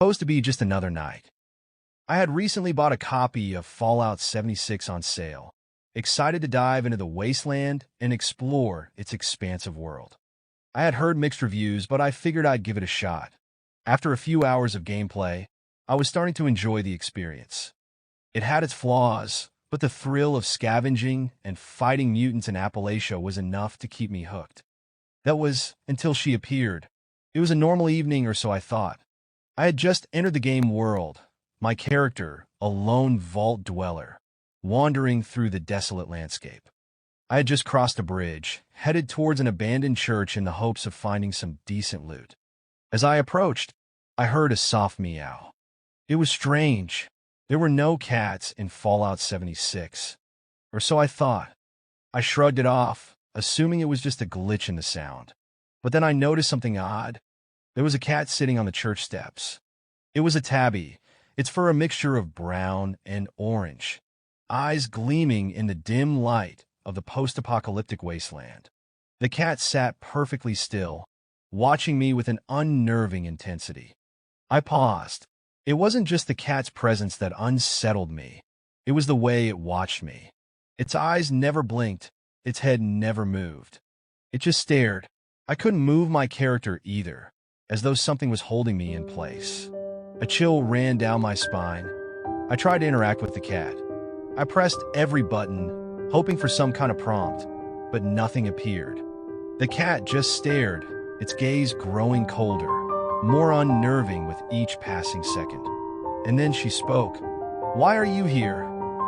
Supposed to be just another night. I had recently bought a copy of Fallout 76 on sale, excited to dive into the wasteland and explore its expansive world. I had heard mixed reviews, but I figured I'd give it a shot. After a few hours of gameplay, I was starting to enjoy the experience. It had its flaws, but the thrill of scavenging and fighting mutants in Appalachia was enough to keep me hooked. That was until she appeared. It was a normal evening, or so I thought. I had just entered the game world, my character, a lone vault dweller, wandering through the desolate landscape. I had just crossed a bridge, headed towards an abandoned church in the hopes of finding some decent loot. As I approached, I heard a soft meow. It was strange. There were no cats in Fallout 76, or so I thought. I shrugged it off, assuming it was just a glitch in the sound. But then I noticed something odd. There was a cat sitting on the church steps. It was a tabby, its fur a mixture of brown and orange, eyes gleaming in the dim light of the post-apocalyptic wasteland. The cat sat perfectly still, watching me with an unnerving intensity. I paused. It wasn't just the cat's presence that unsettled me. It was the way it watched me. Its eyes never blinked. Its head never moved. It just stared. I couldn't move my character either, as though something was holding me in place. A chill ran down my spine. I tried to interact with the cat. I pressed every button, hoping for some kind of prompt, but nothing appeared. The cat just stared, its gaze growing colder, more unnerving with each passing second. And then she spoke. "Why are you here?"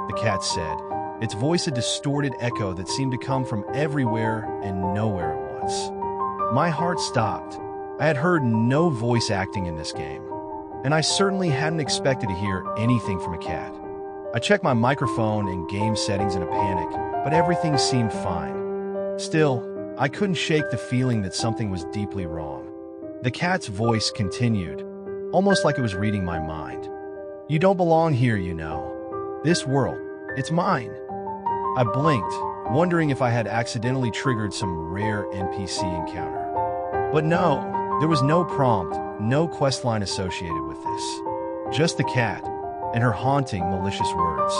the cat said, its voice a distorted echo that seemed to come from everywhere and nowhere at once. My heart stopped. I had heard no voice acting in this game, and I certainly hadn't expected to hear anything from a cat. I checked my microphone and game settings in a panic, but everything seemed fine. Still, I couldn't shake the feeling that something was deeply wrong. The cat's voice continued, almost like it was reading my mind. "You don't belong here, you know. This world, it's mine." I blinked, wondering if I had accidentally triggered some rare NPC encounter. But no. There was no prompt, no questline associated with this. Just the cat, and her haunting, malicious words.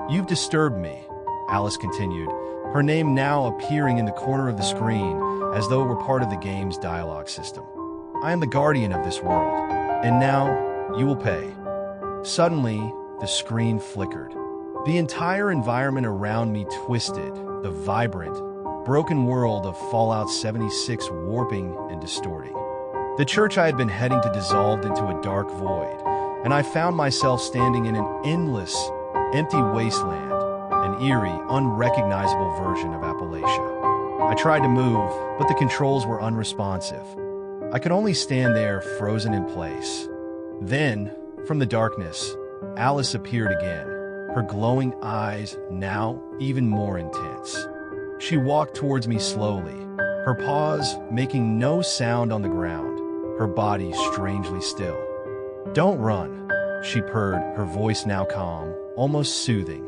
"You've disturbed me," Alice continued, her name now appearing in the corner of the screen as though it were part of the game's dialogue system. "I am the guardian of this world, and now you will pay." Suddenly, the screen flickered. The entire environment around me twisted, the vibrant, broken world of Fallout 76 warping and distorting. The church I had been heading to dissolved into a dark void, and I found myself standing in an endless, empty wasteland, an eerie, unrecognizable version of Appalachia. I tried to move, but the controls were unresponsive. I could only stand there, frozen in place. Then, from the darkness, Alice appeared again, her glowing eyes now even more intense. She walked towards me slowly, her paws making no sound on the ground, her body strangely still. "Don't run," she purred, her voice now calm, almost soothing.